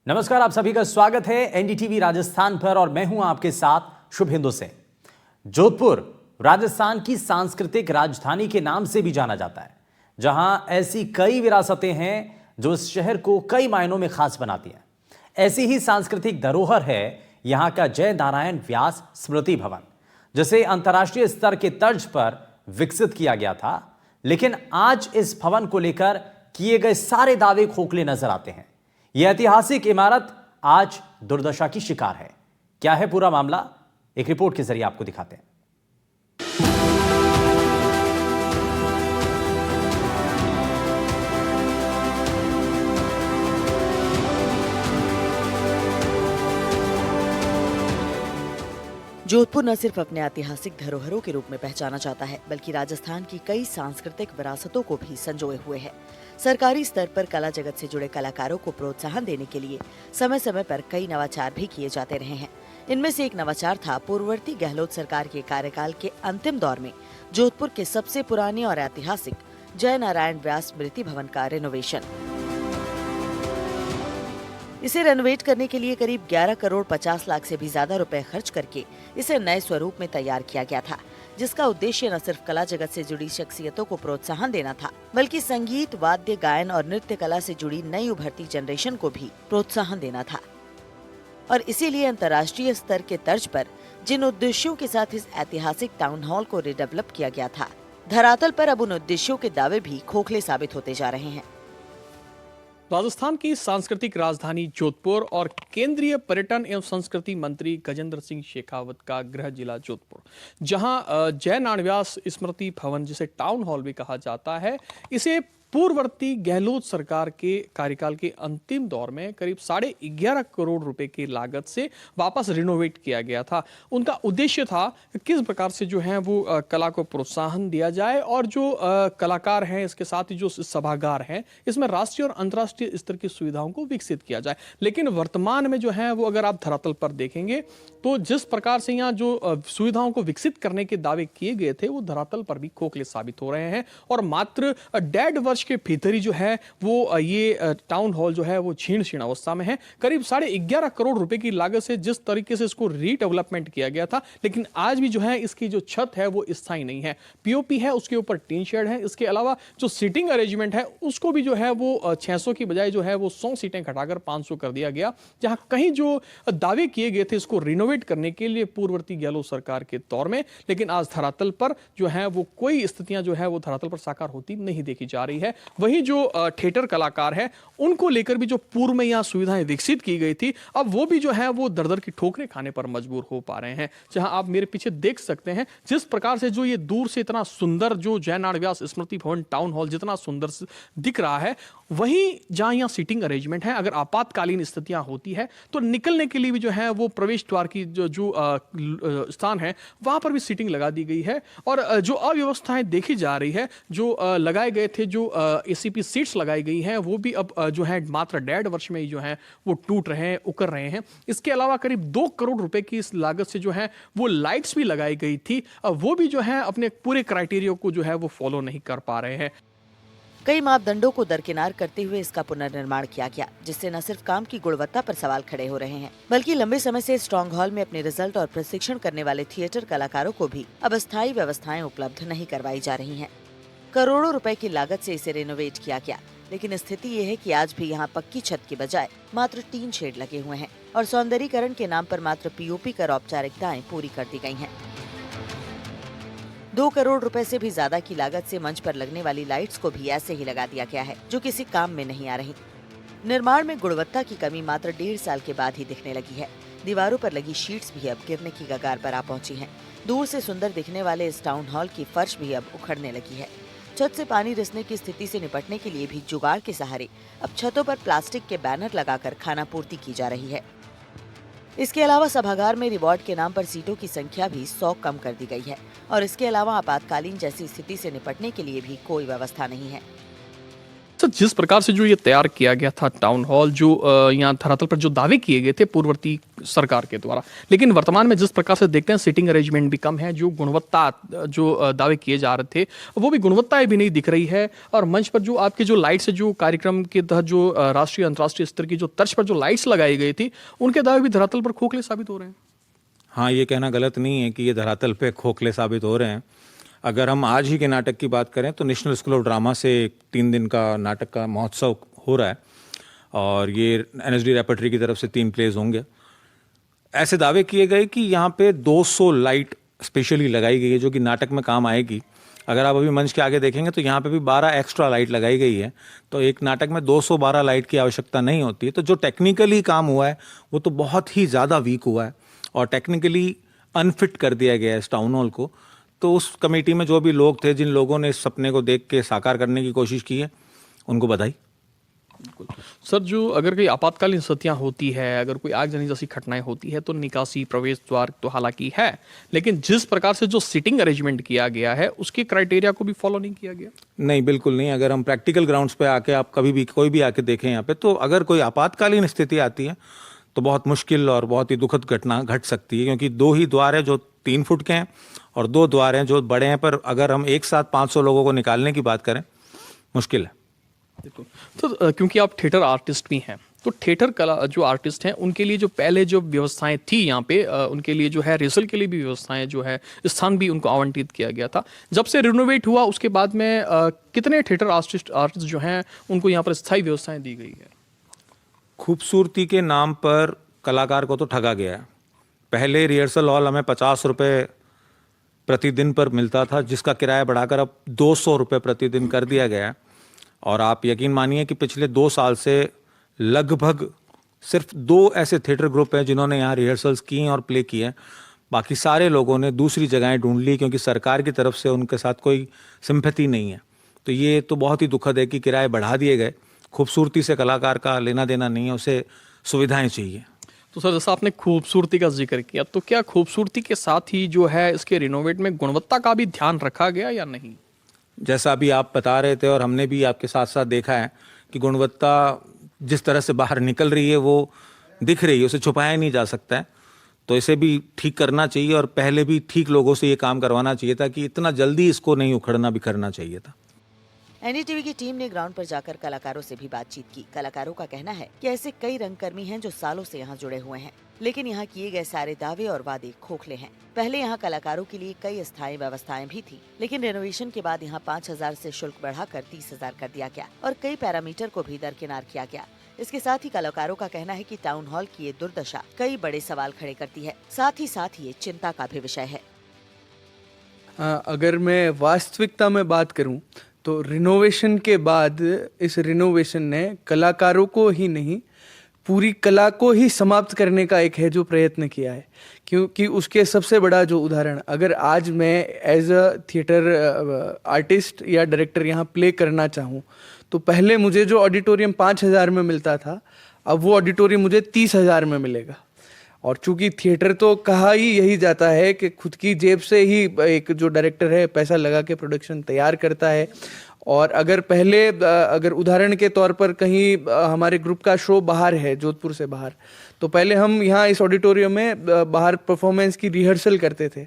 नमस्कार, आप सभी का स्वागत है एनडीटीवी राजस्थान पर और मैं हूं आपके साथ शुभेंदु सिंह। जोधपुर राजस्थान की सांस्कृतिक राजधानी के नाम से भी जाना जाता है, जहां ऐसी कई विरासतें हैं जो इस शहर को कई मायनों में खास बनाती हैं। ऐसी ही सांस्कृतिक धरोहर है यहां का जय नारायण व्यास स्मृति भवन, जिसे अंतर्राष्ट्रीय स्तर के तर्ज पर विकसित किया गया था। लेकिन आज इस भवन को लेकर किए गए सारे दावे खोखले नजर आते हैं। यह ऐतिहासिक इमारत आज दुर्दशा की शिकार है। क्या है पूरा मामला, एक रिपोर्ट के जरिए आपको दिखाते हैं। जोधपुर न सिर्फ अपने ऐतिहासिक धरोहरों के रूप में पहचाना जाता है, बल्कि राजस्थान की कई सांस्कृतिक विरासतों को भी संजोए हुए है। सरकारी स्तर पर कला जगत से जुड़े कलाकारों को प्रोत्साहन देने के लिए समय समय पर कई नवाचार भी किए जाते रहे हैं। इनमें से एक नवाचार था पूर्ववर्ती गहलोत सरकार के कार्यकाल के अंतिम दौर में जोधपुर के सबसे पुराने और ऐतिहासिक जय नारायण व्यास स्मृति भवन का रेनोवेशन। इसे रेनोवेट करने के लिए करीब 11 करोड़ 50 लाख से भी ज्यादा रुपए खर्च करके इसे नए स्वरूप में तैयार किया गया था, जिसका उद्देश्य न सिर्फ कला जगत से जुड़ी शख्सियतों को प्रोत्साहन देना था, बल्कि संगीत, वाद्य गायन और नृत्य कला से जुड़ी नई उभरती जनरेशन को भी प्रोत्साहन देना था। और इसीलिए अंतर्राष्ट्रीय स्तर के तर्ज पर जिन उद्देश्यों के साथ इस ऐतिहासिक टाउन हॉल को रिडेवलप किया गया था, धरातल पर अब उन उद्देश्यों के दावे भी खोखले साबित होते जा रहे हैं। राजस्थान की सांस्कृतिक राजधानी जोधपुर और केंद्रीय पर्यटन एवं संस्कृति मंत्री गजेंद्र सिंह शेखावत का गृह जिला जोधपुर, जहां जय नारायण व्यास स्मृति भवन, जिसे टाउन हॉल भी कहा जाता है, इसे पूर्ववर्ती गहलोत सरकार के कार्यकाल के अंतिम दौर में करीब 11.5 करोड़ रुपए की लागत से वापस रिनोवेट किया गया था। उनका उद्देश्य था कि किस प्रकार से जो है वो कला को प्रोत्साहन दिया जाए और जो कलाकार हैं, इसके साथ ही जो सभागार हैं, इसमें राष्ट्रीय और अंतर्राष्ट्रीय स्तर की सुविधाओं को विकसित किया जाए। लेकिन वर्तमान में जो है वो अगर आप धरातल पर देखेंगे तो जिस प्रकार से यहाँ जो सुविधाओं को विकसित करने के दावे किए गए थे, वो धरातल पर भी खोखले साबित हो रहे हैं। और मात्र 1.5 वर्ष के भीतर ही जो है वो ये टाउन हॉल जो है वो क्षीण अवस्था में है। करीब 11.5 करोड़ रुपए की लागत से जिस तरीके से इसको रीडेवलपमेंट किया गया था, लेकिन आज भी जो है इसकी जो छत है वो स्थायी नहीं है। पीओपी है, उसके ऊपर टीन शेड है। इसके अलावा जो सीटिंग अरेंजमेंट है उसको भी जो है वो 600 की बजाय जो है वो 100 सीटें घटाकर 500 कर दिया गया। जहां कहीं जो दावे किए गए थे इसको रिनोवेट करने के लिए पूर्ववर्ती गहलोत सरकार के दौर में, लेकिन आज धरातल पर जो है वो कोई स्थितियां जो है वो धरातल पर साकार होती नहीं देखी जा रही है। वही जो थिएटर कलाकार है, उनको लेकर भी जो पूर्व में यहाँ सुविधाएं विकसित की गई थी, अब वो भी जो है वो दर-दर की ठोकरें खाने पर मजबूर हो पा रहे हैं। जहां आप मेरे पीछे देख सकते हैं, जिस प्रकार से जो ये दूर से इतना सुंदर जो जय नारायण व्यास स्मृति भवन टाउन हॉल जितना सुंदर दिख रहा है, वहीं जहां यहाँ सीटिंग अरेंजमेंट है, अगर आपातकालीन स्थितियां होती है तो निकलने के लिए भी जो है वो प्रवेश द्वार की जो स्थान है वहां पर भी सीटिंग लगा दी गई है। और जो अव्यवस्थाएं देखी जा रही है, जो लगाए गए थे, जो एसीपी सीट्स लगाई गई हैं, वो भी अब जो है मात्र 1.5 वर्ष में ही जो है वो टूट रहे हैं, उकर रहे हैं। इसके अलावा करीब 2 करोड़ रुपए की इस लागत से जो है वो लाइट्स भी लगाई गई थी, वो भी जो है अपने पूरे क्राइटेरिया को जो है वो फॉलो नहीं कर पा रहे हैं। कई मापदंडों को दरकिनार करते हुए इसका पुनर्निर्माण किया गया, जिससे न सिर्फ काम की गुणवत्ता पर सवाल खड़े हो रहे हैं, बल्कि लंबे समय से स्ट्रॉन्ग हॉल में अपने रिजल्ट और प्रशिक्षण करने वाले थिएटर कलाकारों को भी अब अस्थायी व्यवस्थाएं उपलब्ध नहीं करवाई जा रही हैं। करोड़ों रुपए की लागत से इसे रेनोवेट किया गया, लेकिन स्थिति ये है कि आज भी यहाँ पक्की छत की बजाय मात्र टीन शेड लगे हुए हैं और सौंदर्यीकरण के नाम पर मात्र पीओपी कर औपचारिकताएं पूरी कर दी गई हैं। 2 करोड़ रुपए से भी ज्यादा की लागत से मंच पर लगने वाली लाइट्स को भी ऐसे ही लगा दिया गया है, जो किसी काम में नहीं आ रही। निर्माण में गुणवत्ता की कमी मात्र 1.5 साल के बाद ही दिखने लगी है। दीवारों पर लगी शीट्स भी अब गिरने की कगार पर आ पहुंची हैं। दूर से सुंदर दिखने वाले इस टाउन हॉल की फर्श भी अब उखड़ने लगी है। छत से पानी रिसने की स्थिति से निपटने के लिए भी जुगाड़ के सहारे अब छतों पर प्लास्टिक के बैनर लगाकर खानापूर्ति की जा रही है। इसके अलावा सभागार में रिवॉर्ड के नाम पर सीटों की संख्या भी 100 कम कर दी गई है और इसके अलावा आपातकालीन जैसी स्थिति से निपटने के लिए भी कोई व्यवस्था नहीं है। सर, जिस प्रकार से जो ये तैयार किया गया था टाउन हॉल, जो यहाँ धरातल पर जो दावे किए गए थे पूर्ववर्ती सरकार के द्वारा, लेकिन वर्तमान में जिस प्रकार से देखते हैं सीटिंग अरेंजमेंट भी कम है, जो गुणवत्ता जो दावे किए जा रहे थे वो भी गुणवत्ता भी नहीं दिख रही है, और मंच पर जो आपके जो लाइट्स, जो कार्यक्रम के तहत जो राष्ट्रीय अंतर्राष्ट्रीय स्तर की जो तर्ज पर जो लाइट्स लगाई गई थी, उनके दावे भी धरातल पर खोखले साबित हो रहे हैं। हाँ, ये कहना गलत नहीं है कि ये धरातल पे खोखले साबित हो रहे हैं। अगर हम आज ही के नाटक की बात करें तो नेशनल स्कूल ऑफ ड्रामा से 3 दिन का नाटक का महोत्सव हो रहा है और ये NSD रेपर्टरी की तरफ से 3 प्लेज होंगे। ऐसे दावे किए गए कि यहाँ पे 200 लाइट स्पेशली लगाई गई है जो कि नाटक में काम आएगी। अगर आप अभी मंच के आगे देखेंगे तो यहाँ पे भी 12 एक्स्ट्रा लाइट लगाई गई है, तो एक नाटक में 212 लाइट की आवश्यकता नहीं होती है। तो जो टेक्निकली काम हुआ है वो तो बहुत ही ज़्यादा वीक हुआ है और टेक्निकली अनफिट कर दिया गया है इस टाउन हॉल को। तो उस कमेटी में जो भी लोग थे, जिन लोगों ने इस सपने को देख के साकार करने की कोशिश की है, उनको बधाई। सर, जो अगर कोई आपातकालीन स्थितियां होती है, अगर कोई आगजनी जैसी घटनाएं होती है, तो निकासी प्रवेश द्वार तो हालांकि है, लेकिन जिस प्रकार से जो सीटिंग अरेंजमेंट किया गया है उसके क्राइटेरिया को भी फॉलो नहीं किया गया। नहीं, बिल्कुल नहीं। अगर हम प्रैक्टिकल ग्राउंड्स पे आके आप कभी भी कोई भी आके देखें यहाँ पे, तो अगर कोई आपातकालीन स्थिति आती है तो बहुत मुश्किल और बहुत ही दुखद घटना घट सकती है, क्योंकि 2 ही द्वार है जो 3 फुट के हैं और 2 द्वार हैं जो बड़े हैं। पर अगर हम एक साथ 500 लोगों को निकालने की बात करें, मुश्किल है। तो क्योंकि आप थिएटर आर्टिस्ट भी हैं, तो थिएटर कला जो आर्टिस्ट हैं उनके लिए जो पहले जो व्यवस्थाएं थी यहाँ पे, उनके लिए जो है रिहर्सल के लिए भी व्यवस्थाएं, जो है स्थान भी उनको आवंटित किया गया था। जब से रिनोवेट हुआ उसके बाद में कितने थिएटर आर्टिस्ट जो हैं उनको यहाँ पर स्थायी व्यवस्थाएं दी गई है? खूबसूरती के नाम पर कलाकार को तो ठगा गया है। पहले रिहर्सल हॉल हमें 50 रुपये प्रतिदिन पर मिलता था, जिसका किराया बढ़ाकर अब 200 रुपये प्रतिदिन कर दिया गया है। और आप यकीन मानिए कि पिछले 2 साल से लगभग सिर्फ 2 ऐसे थिएटर ग्रुप हैं जिन्होंने यहाँ रिहर्सल्स की और प्ले किए हैं। बाकी सारे लोगों ने दूसरी जगहें ढूंढ ली, क्योंकि सरकार की तरफ से उनके साथ कोई सिंपैथी नहीं है। तो ये तो बहुत ही दुखद है कि किराए बढ़ा दिए गए। खूबसूरती से कलाकार का लेना देना नहीं है, उसे सुविधाएं चाहिए। तो सर, जैसा आपने खूबसूरती का जिक्र किया, तो क्या खूबसूरती के साथ ही जो है इसके रिनोवेट में गुणवत्ता का भी ध्यान रखा गया या नहीं? जैसा अभी आप बता रहे थे और हमने भी आपके साथ साथ देखा है कि गुणवत्ता जिस तरह से बाहर निकल रही है वो दिख रही है, उसे छुपाया नहीं जा सकता है। तो इसे भी ठीक करना चाहिए और पहले भी ठीक लोगों से ये काम करवाना चाहिए था कि इतना जल्दी इसको नहीं उखड़ना बिखरना चाहिए था। NDTV की टीम ने ग्राउंड पर जाकर कलाकारों से भी बातचीत की। कलाकारों का कहना है कि ऐसे कई रंगकर्मी हैं जो सालों से यहाँ जुड़े हुए हैं, लेकिन यहाँ किए गए सारे दावे और वादे खोखले हैं। पहले यहाँ कलाकारों के लिए कई अस्थायी व्यवस्थाएं भी थी, लेकिन रेनोवेशन के बाद यहाँ 5,000 से शुल्क बढ़ाकर 30,000 कर दिया गया और कई पैरामीटर को भी दरकिनार किया गया। इसके साथ ही कलाकारों का कहना है कि टाउन हॉल की ये दुर्दशा कई बड़े सवाल खड़े करती है, साथ ही ये चिंता का भी विषय है। अगर मैं वास्तविकता में बात करूं तो रिनोवेशन के बाद इस रिनोवेशन ने कलाकारों को ही नहीं, पूरी कला को ही समाप्त करने का एक है जो प्रयत्न किया है। क्योंकि उसके सबसे बड़ा जो उदाहरण, अगर आज मैं एज अ थिएटर आर्टिस्ट या डायरेक्टर यहाँ प्ले करना चाहूँ, तो पहले मुझे जो ऑडिटोरियम 5,000 में मिलता था, अब वो ऑडिटोरियम मुझे 30,000 में मिलेगा। और चूंकि थिएटर तो कहा ही यही जाता है कि खुद की जेब से ही एक जो डायरेक्टर है पैसा लगा के प्रोडक्शन तैयार करता है। और अगर पहले अगर उदाहरण के तौर पर कहीं हमारे ग्रुप का शो बाहर है, जोधपुर से बाहर, तो पहले हम यहाँ इस ऑडिटोरियम में बाहर परफॉर्मेंस की रिहर्सल करते थे।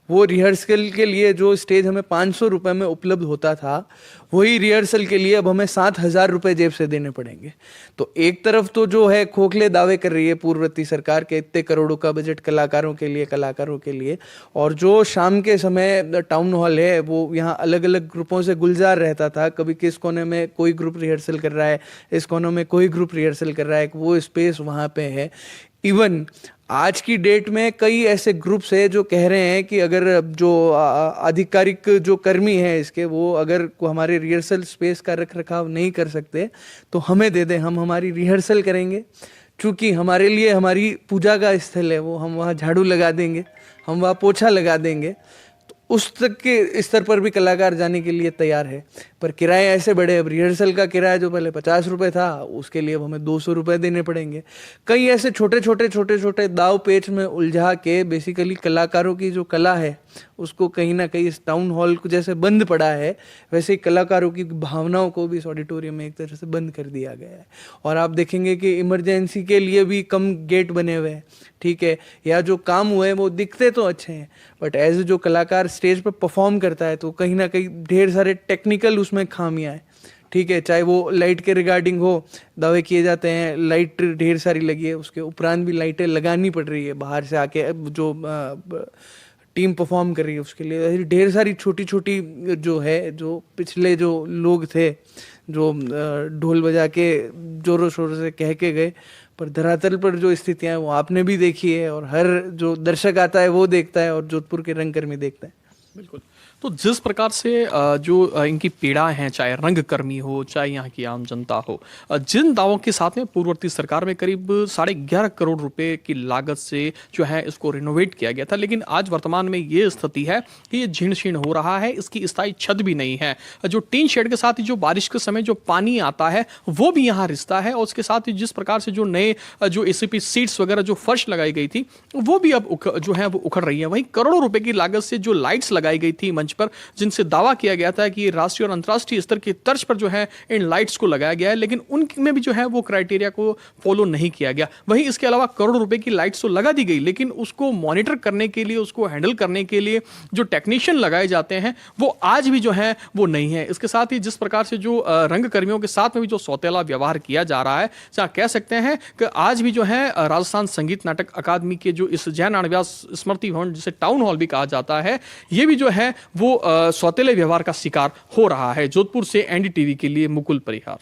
वो रिहर्सल के लिए जो स्टेज हमें 500 रुपये में उपलब्ध होता था, वही रिहर्सल के लिए अब हमें 7,000 रुपये जेब से देने पड़ेंगे। तो एक तरफ तो जो है खोखले दावे कर रही है पूर्ववर्ती सरकार के, इतने करोड़ों का बजट कलाकारों के लिए, और जो शाम के समय टाउन हॉल है वो यहाँ अलग अलग ग्रुपों से गुलजार रहता था। कभी किस कोने में कोई ग्रुप रिहर्सल कर रहा है, इस कोने में कोई ग्रुप रिहर्सल कर रहा है, वो स्पेस वहाँ पे है। इवन आज की डेट में कई ऐसे ग्रुप्स है जो कह रहे हैं कि अगर जो आधिकारिक जो कर्मी हैं इसके, वो अगर हमारे रिहर्सल स्पेस का रख रखाव नहीं कर सकते तो हमें दे दें, हम हमारी रिहर्सल करेंगे। चूँकि हमारे लिए हमारी पूजा का स्थल है वो, हम वहाँ झाड़ू लगा देंगे, हम वहाँ पोछा लगा देंगे। तो उस तक के स्तर पर भी कलाकार जाने के लिए तैयार है। पर किराए ऐसे बढ़े, अब रिहर्सल का किराया जो पहले 50 रुपये था उसके लिए अब हमें 200 रुपये देने पड़ेंगे। कई ऐसे छोटे छोटे दाव पेच में उलझा के बेसिकली कलाकारों की जो कला है उसको कहीं ना कहीं इस टाउन हॉल को जैसे बंद पड़ा है, वैसे ही कलाकारों की भावनाओं को भी इस ऑडिटोरियम में एक तरह से बंद कर दिया गया है। और आप देखेंगे कि इमरजेंसी के लिए भी कम गेट बने हुए हैं, ठीक है, या जो काम हुए हैं वो दिखते तो अच्छे हैं, बट एज जो कलाकार स्टेज पर परफॉर्म करता है तो कहीं ना कहीं ढेर सारे टेक्निकल उसमें खामियां हैं, ठीक है, चाहे वो लाइट के रिगार्डिंग हो, दावे किए जाते हैं लाइट ढेर सारी लगी है, उसके उपरांत भी लाइटें लगानी पड़ रही है बाहर से आके जो टीम परफॉर्म कर रही है उसके लिए ढेर सारी छोटी छोटी जो है, जो पिछले जो लोग थे जो ढोल बजा के जोरों शोरों से कह के गए, पर धरातल पर जो स्थितियां हैं वो आपने भी देखी है और हर जो दर्शक आता है वो देखता है और जोधपुर के रंगकर्मी देखते हैं। बिल्कुल। तो जिस प्रकार से जो इनकी पीड़ा है, चाहे रंगकर्मी हो चाहे यहाँ की आम जनता हो, जिन दावों के साथ में पूर्ववर्ती सरकार में करीब 11.5 करोड़ रुपए की लागत से जो है इसको रिनोवेट किया गया था, लेकिन आज वर्तमान में ये स्थिति है कि ये जीर्ण शीर्ण हो रहा है, इसकी स्थायी छत भी नहीं है। जो टीन शेड के साथ ही जो बारिश के समय जो पानी आता है वो भी यहाँ रिसता है, और उसके साथ ही जिस प्रकार से जो नए जो एसीपी सीट्स वगैरह जो फर्श लगाई गई थी वो भी अब जो है वो उखड़ रही है। वहीं करोड़ों रुपए की लागत से जो लाइट्स लगाई गई थी मंच पर, जिनसे दावा किया गया था कि राष्ट्रीय और अंतर्राष्ट्रीय स्तर की तर्ज पर जो है इन लाइट्स को लगाया गया है, लेकिन उनमें भी जो है वो क्राइटेरिया को फॉलो नहीं किया गया। वहीं इसके अलावा करोड़ों रुपए की लाइट्स तो लगा दी गई, लेकिन उसको मॉनिटर करने के लिए, उसको हैंडल करने के लिए जो टेक्नीशियन लगाए जाते हैं वो आज भी जो है वो नहीं है। इसके साथ ही जिस प्रकार से जो रंगकर्मियों के साथ में भी जो सौतेला व्यवहार किया जा रहा है, कह सकते हैं कि आज भी जो है राजस्थान संगीत नाटक अकादमी के जो इस जय नारायण स्मृति भवन जिसे टाउन हॉल भी कहा जाता है, ये भी जो है वो सौतेले व्यवहार का शिकार हो रहा है। जोधपुर से एनडीटीवी के लिए मुकुल परिहार।